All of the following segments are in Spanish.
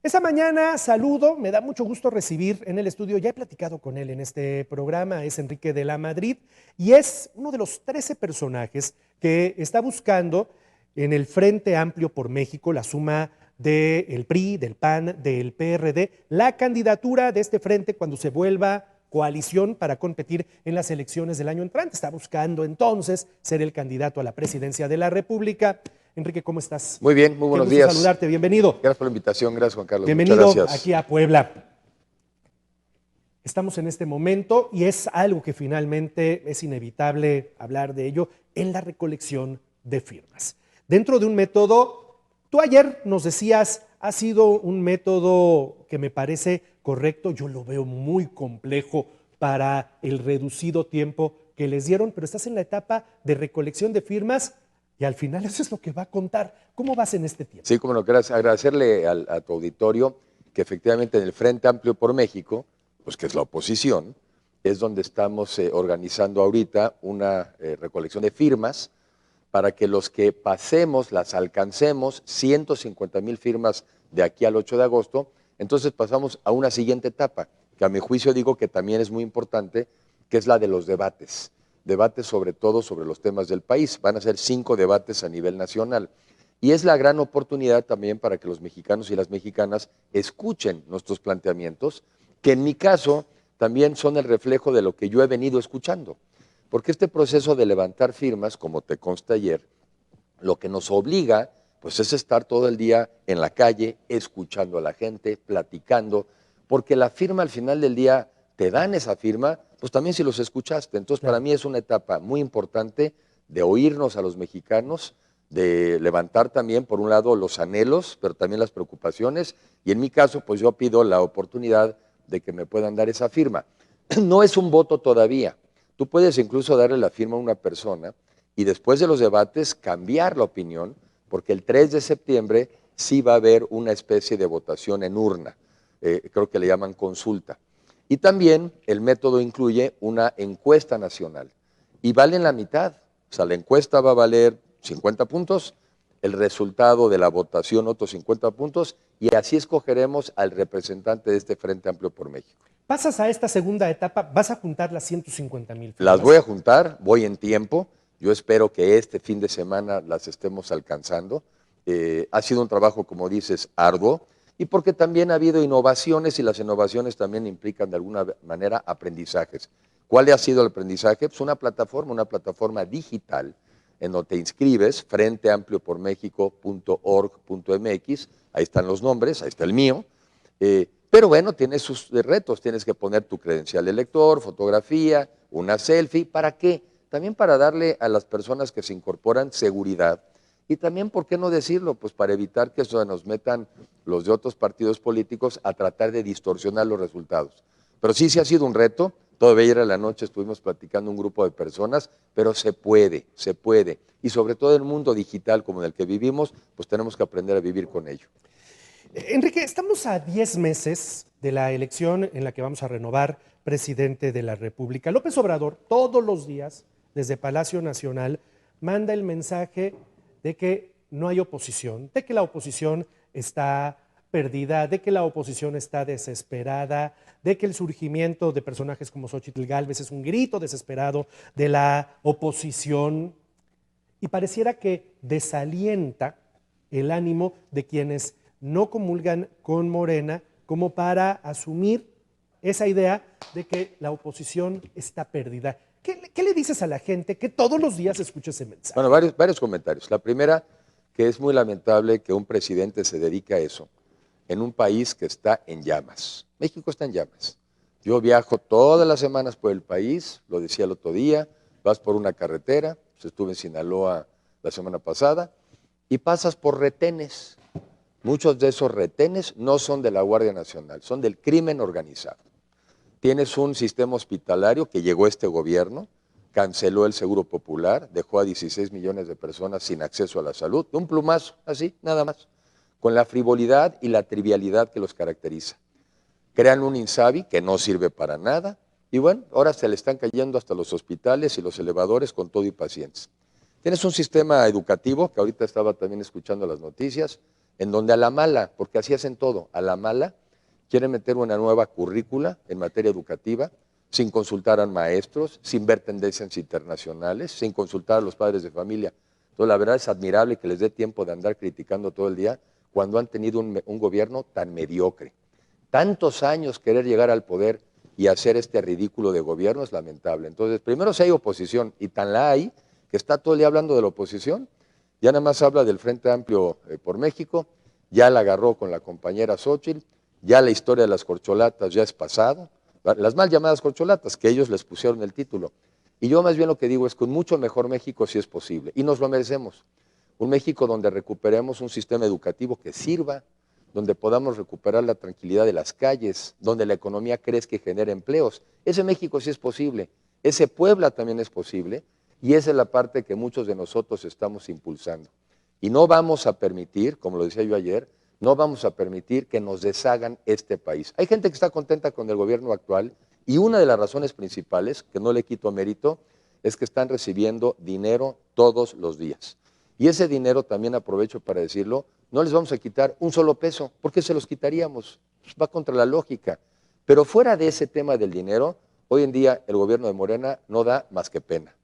Esta mañana saludo, me da mucho gusto recibir en el estudio, ya he platicado con él en este programa, es Enrique de la Madrid y es uno de los 13 personajes que está buscando en el Frente Amplio por México, la suma del PRI, del PAN, del PRD, la candidatura de este frente cuando se vuelva coalición para competir en las elecciones del año entrante. Está buscando entonces ser el candidato a la presidencia de la República. Enrique, ¿cómo estás? Muy bien, muy buenos Qué gusto días. saludarte, bienvenido. Gracias por la invitación, gracias Juan Carlos. Bienvenido Muchas gracias. aquí a Puebla. Estamos en este momento y es algo que finalmente es inevitable hablar de ello en la recolección de firmas. Dentro de un método, tú ayer nos decías, ha sido un método que me parece correcto, yo lo veo muy complejo para el reducido tiempo que les dieron, pero estás en la etapa de recolección de firmas y al final eso es lo que va a contar. ¿Cómo vas en este tiempo? Sí, como no, gracias. Agradecerle a tu auditorio que efectivamente en el Frente Amplio por México, pues que es la oposición, es donde estamos organizando ahorita una recolección de firmas para que los que pasemos, las alcancemos, 150,000 firmas de aquí al 8 de agosto, entonces pasamos a una siguiente etapa, que a mi juicio digo que también es muy importante, que es la de los debates. Debates sobre todo sobre los temas del país. Van a ser 5 debates a nivel nacional. Y es la gran oportunidad también para que los mexicanos y las mexicanas escuchen nuestros planteamientos, que en mi caso también son el reflejo de lo que yo he venido escuchando. Porque este proceso de levantar firmas, como te consta ayer, lo que nos obliga pues es estar todo el día en la calle, escuchando a la gente, platicando, porque la firma al final del día te dan esa firma, pues también si los escuchaste. Entonces para mí es una etapa muy importante de oírnos a los mexicanos, de levantar también por un lado los anhelos, pero también las preocupaciones, y en mi caso pues yo pido la oportunidad de que me puedan dar esa firma. No es un voto todavía. Tú puedes incluso darle la firma a una persona y después de los debates cambiar la opinión, porque el 3 de septiembre sí va a haber una especie de votación en urna, creo que le llaman consulta. Y también el método incluye una encuesta nacional y valen la mitad. O sea, la encuesta va a valer 50 puntos, el resultado de la votación otros 50 puntos y así escogeremos al representante de este Frente Amplio por México. Pasas a esta segunda etapa, vas a juntar las 150,000 firmas. Las voy a juntar, voy en tiempo. Yo espero que este fin de semana las estemos alcanzando. Ha sido un trabajo, como dices, arduo y porque también ha habido innovaciones y las innovaciones también implican de alguna manera aprendizajes. ¿Cuál ha sido el aprendizaje? Pues una plataforma digital en donde te inscribes, frenteampliopormexico.org.mx, ahí están los nombres, ahí está el mío. Pero bueno, tiene sus retos, tienes que poner tu credencial de lector, fotografía, una selfie, ¿para qué? También para darle a las personas que se incorporan seguridad y también, ¿por qué no decirlo? Pues para evitar que eso nos metan los de otros partidos políticos a tratar de distorsionar los resultados. Pero sí ha sido un reto, todavía ayer en la noche estuvimos platicando un grupo de personas, pero se puede, y sobre todo en un mundo digital como en el que vivimos, pues tenemos que aprender a vivir con ello. Enrique, estamos a 10 meses de la elección en la que vamos a renovar presidente de la República. López Obrador, todos los días, desde Palacio Nacional, manda el mensaje de que no hay oposición, de que la oposición está perdida, de que la oposición está desesperada, de que el surgimiento de personajes como Xóchitl Gálvez es un grito desesperado de la oposición y pareciera que desalienta el ánimo de quienes no comulgan con Morena como para asumir esa idea de que la oposición está perdida. ¿Qué le dices a la gente que todos los días escucha ese mensaje? Bueno, varios comentarios. La primera, que es muy lamentable que un presidente se dedique a eso en un país que está en llamas. México está en llamas. Yo viajo todas las semanas por el país, lo decía el otro día, vas por una carretera, pues estuve en Sinaloa la semana pasada, y pasas por retenes. Muchos de esos retenes no son de la Guardia Nacional, son del crimen organizado. Tienes un sistema hospitalario que llegó este gobierno, canceló el Seguro Popular, dejó a 16 millones de personas sin acceso a la salud, de un plumazo, así, nada más, con la frivolidad y la trivialidad que los caracteriza. Crean un INSABI que no sirve para nada, y bueno, ahora se le están cayendo hasta los hospitales y los elevadores con todo y pacientes. Tienes un sistema educativo, que ahorita estaba también escuchando las noticias, en donde a la mala, porque así hacen todo, a la mala, quieren meter una nueva currícula en materia educativa, sin consultar a maestros, sin ver tendencias internacionales, sin consultar a los padres de familia. Entonces, la verdad es admirable que les dé tiempo de andar criticando todo el día cuando han tenido un gobierno tan mediocre. Tantos años querer llegar al poder y hacer este ridículo de gobierno es lamentable. Entonces, primero si hay oposición, y tan la hay, que está todo el día hablando de la oposición, ya nada más habla del Frente Amplio por México, ya la agarró con la compañera Xóchitl, ya la historia de las corcholatas ya es pasado, las mal llamadas corcholatas, que ellos les pusieron el título. Y yo más bien lo que digo es que un mucho mejor México sí es posible, y nos lo merecemos. Un México donde recuperemos un sistema educativo que sirva, donde podamos recuperar la tranquilidad de las calles, donde la economía crezca y genere empleos. Ese México sí es posible, ese Puebla también es posible, y esa es la parte que muchos de nosotros estamos impulsando. Y no vamos a permitir, como lo decía yo ayer, no vamos a permitir que nos deshagan este país. Hay gente que está contenta con el gobierno actual y una de las razones principales, que no le quito mérito, es que están recibiendo dinero todos los días. Y ese dinero, también aprovecho para decirlo, no les vamos a quitar un solo peso, porque se los quitaríamos, va contra la lógica. Pero fuera de ese tema del dinero, hoy en día el gobierno de Morena no da más que pena.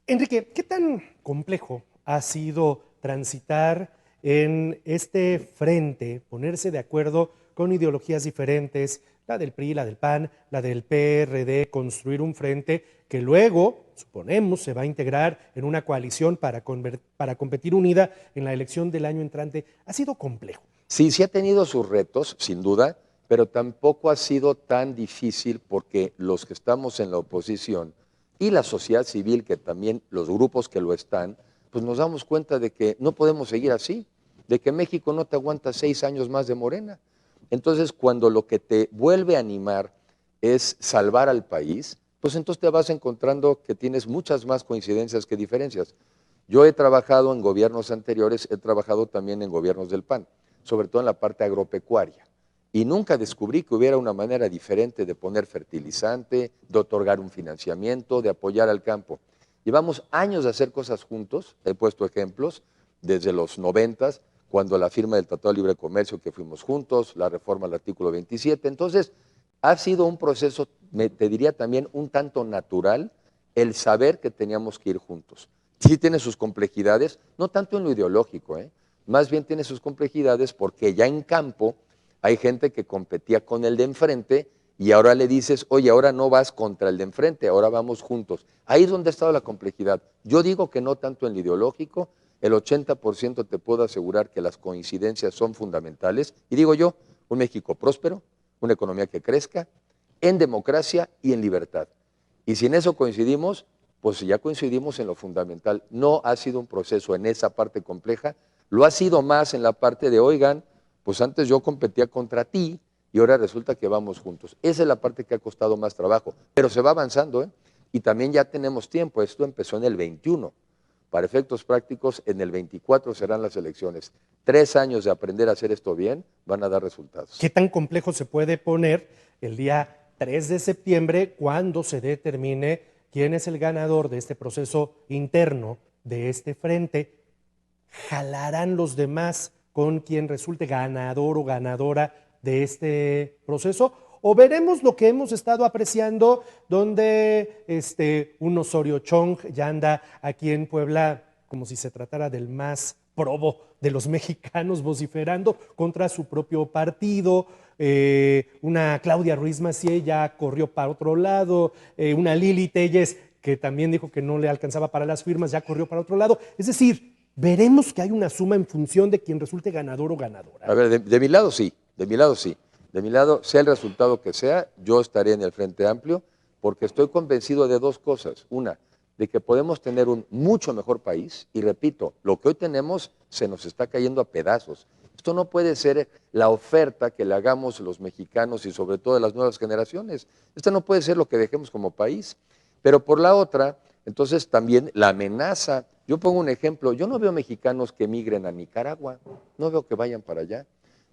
Enrique, ¿qué tan complejo ha sido transitar en este frente, ponerse de acuerdo con ideologías diferentes, la del PRI, la del PAN, la del PRD, construir un frente que luego, suponemos, se va a integrar en una coalición para competir unida en la elección del año entrante? Ha sido complejo. Sí, sí ha tenido sus retos, sin duda, pero tampoco ha sido tan difícil porque los que estamos en la oposición y la sociedad civil, que también los grupos que lo están, pues nos damos cuenta de que no podemos seguir así, de que México no te aguanta 6 años más de Morena. Entonces, cuando lo que te vuelve a animar es salvar al país, pues entonces te vas encontrando que tienes muchas más coincidencias que diferencias. Yo he trabajado en gobiernos anteriores, he trabajado también en gobiernos del PAN, sobre todo en la parte agropecuaria. Y nunca descubrí que hubiera una manera diferente de poner fertilizante, de otorgar un financiamiento, de apoyar al campo. Llevamos años de hacer cosas juntos, he puesto ejemplos, desde los 90, cuando la firma del Tratado de Libre Comercio que fuimos juntos, la reforma al artículo 27. Entonces, ha sido un proceso, te diría también, un tanto natural el saber que teníamos que ir juntos. Sí tiene sus complejidades, no tanto en lo ideológico, más bien tiene sus complejidades porque ya en campo hay gente que competía con el de enfrente y ahora le dices, oye, ahora no vas contra el de enfrente, ahora vamos juntos. Ahí es donde ha estado la complejidad. Yo digo que no tanto en lo ideológico, el 80% te puedo asegurar que las coincidencias son fundamentales. Y digo yo, un México próspero, una economía que crezca, en democracia y en libertad. Y si en eso coincidimos, pues ya coincidimos en lo fundamental. No ha sido un proceso en esa parte compleja, lo ha sido más en la parte de, oigan, pues antes yo competía contra ti y ahora resulta que vamos juntos. Esa es la parte que ha costado más trabajo, pero se va avanzando, y también ya tenemos tiempo. Esto empezó en el 21. Para efectos prácticos, en el 24 serán las elecciones. 3 años de aprender a hacer esto bien van a dar resultados. ¿Qué tan complejo se puede poner el día 3 de septiembre cuando se determine quién es el ganador de este proceso interno de este frente? ¿Jalarán los demás con quien resulte ganador o ganadora de este proceso? ¿O veremos lo que hemos estado apreciando, donde un Osorio Chong ya anda aquí en Puebla como si se tratara del más probo de los mexicanos, vociferando contra su propio partido? Una Claudia Ruiz Massieu ya corrió para otro lado, una Lili Telles, que también dijo que no le alcanzaba para las firmas, ya corrió para otro lado. Es decir, veremos que hay una suma en función de quien resulte ganador o ganadora. A ver, de mi lado sí, de mi lado sí. De mi lado, sea el resultado que sea, yo estaré en el Frente Amplio porque estoy convencido de 2 cosas. Una, de que podemos tener un mucho mejor país y repito, lo que hoy tenemos se nos está cayendo a pedazos. Esto no puede ser la oferta que le hagamos los mexicanos y sobre todo a las nuevas generaciones. Esto no puede ser lo que dejemos como país. Pero por la otra, entonces también la amenaza. Yo pongo un ejemplo, yo no veo mexicanos que emigren a Nicaragua, no veo que vayan para allá.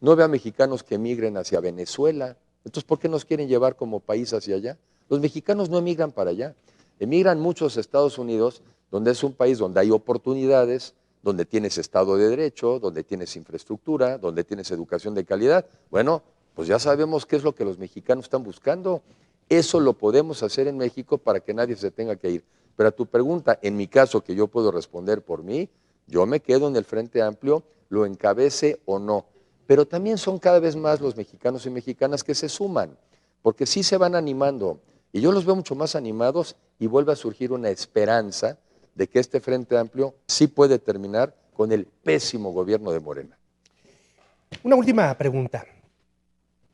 No veo a mexicanos que emigren hacia Venezuela. Entonces, ¿por qué nos quieren llevar como país hacia allá? Los mexicanos no emigran para allá. Emigran muchos a Estados Unidos, donde es un país donde hay oportunidades, donde tienes Estado de Derecho, donde tienes infraestructura, donde tienes educación de calidad. Bueno, pues ya sabemos qué es lo que los mexicanos están buscando. Eso lo podemos hacer en México para que nadie se tenga que ir. Pero a tu pregunta, en mi caso, que yo puedo responder por mí, yo me quedo en el Frente Amplio, lo encabece o no. Pero también son cada vez más los mexicanos y mexicanas que se suman, porque sí se van animando. Y yo los veo mucho más animados y vuelve a surgir una esperanza de que este Frente Amplio sí puede terminar con el pésimo gobierno de Morena. Una última pregunta.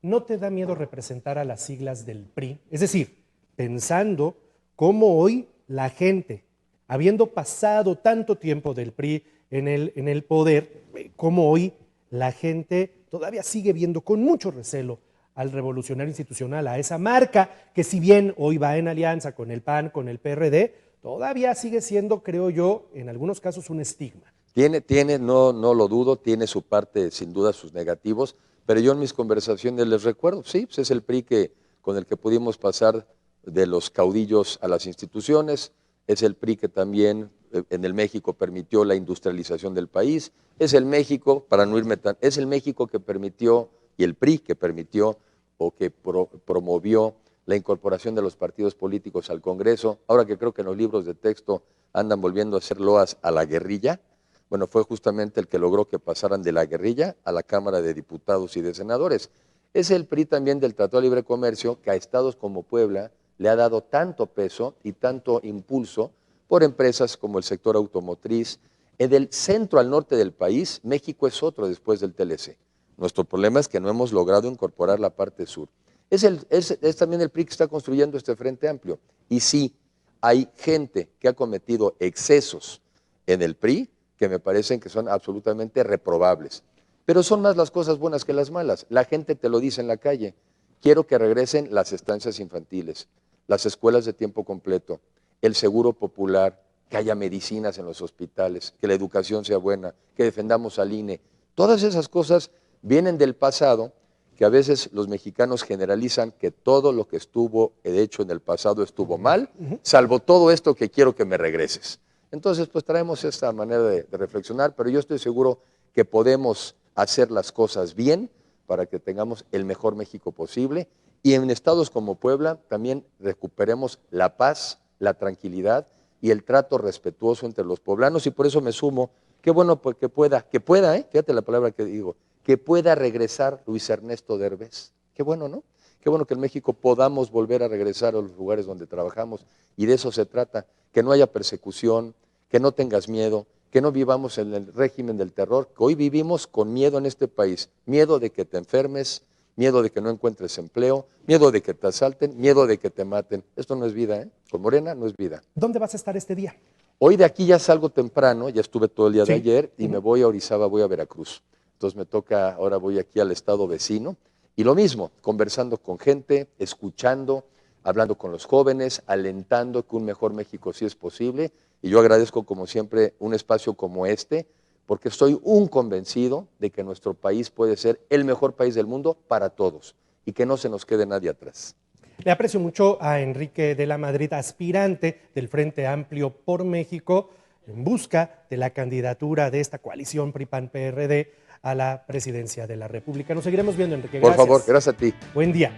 ¿No te da miedo representar a las siglas del PRI? Es decir, pensando cómo hoy la gente, habiendo pasado tanto tiempo del PRI en el poder, cómo hoy la gente todavía sigue viendo con mucho recelo al revolucionario institucional, a esa marca que si bien hoy va en alianza con el PAN, con el PRD, todavía sigue siendo, creo yo, en algunos casos un estigma. No lo dudo, tiene su parte, sin duda, sus negativos, pero yo en mis conversaciones les recuerdo, sí, pues es el PRI con el que pudimos pasar de los caudillos a las instituciones, es el PRI que también en el México permitió la industrialización del país, es el México, para no irme tan, es el México que permitió, y el PRI que permitió o que promovió la incorporación de los partidos políticos al Congreso, ahora que creo que en los libros de texto andan volviendo a hacer loas a la guerrilla. Bueno, fue justamente el que logró que pasaran de la guerrilla a la Cámara de Diputados y de Senadores. Es el PRI también del Tratado de Libre Comercio que a estados como Puebla le ha dado tanto peso y tanto impulso por empresas como el sector automotriz. Del centro al norte del país, México es otro después del TLC. Nuestro problema es que no hemos logrado incorporar la parte sur. Es también el PRI que está construyendo este Frente Amplio. Y sí, hay gente que ha cometido excesos en el PRI que me parecen que son absolutamente reprobables. Pero son más las cosas buenas que las malas. La gente te lo dice en la calle. Quiero que regresen las estancias infantiles, las escuelas de tiempo completo, el seguro popular, que haya medicinas en los hospitales, que la educación sea buena, que defendamos al INE. Todas esas cosas vienen del pasado, que a veces los mexicanos generalizan que todo lo que estuvo hecho en el pasado estuvo mal, salvo todo esto que quiero que me regreses. Entonces, pues traemos esta manera de reflexionar, pero yo estoy seguro que podemos hacer las cosas bien para que tengamos el mejor México posible y en estados como Puebla también recuperemos la paz, la tranquilidad y el trato respetuoso entre los poblanos y por eso me sumo, qué bueno pues, que pueda, fíjate la palabra que digo, que pueda regresar Luis Ernesto Derbez. Qué bueno, ¿no? Qué bueno que en México podamos volver a regresar a los lugares donde trabajamos y de eso se trata, que no haya persecución, que no tengas miedo, que no vivamos en el régimen del terror, que hoy vivimos con miedo en este país, miedo de que te enfermes, miedo de que no encuentres empleo, miedo de que te asalten, miedo de que te maten. Esto no es vida, ¿eh? Con Morena no es vida. ¿Dónde vas a estar este día? Hoy de aquí ya salgo temprano, ya estuve todo el día de ayer y me voy a Orizaba, voy a Veracruz. Entonces me toca, ahora voy aquí al estado vecino y lo mismo, conversando con gente, escuchando, hablando con los jóvenes, alentando que un mejor México sí es posible. Y yo agradezco, como siempre, un espacio como este, porque estoy convencido de que nuestro país puede ser el mejor país del mundo para todos y que no se nos quede nadie atrás. Le aprecio mucho a Enrique de la Madrid, aspirante del Frente Amplio por México, en busca de la candidatura de esta coalición PRI-PAN-PRD a la presidencia de la República. Nos seguiremos viendo, Enrique. Por Gracias. favor, gracias a ti. Buen día.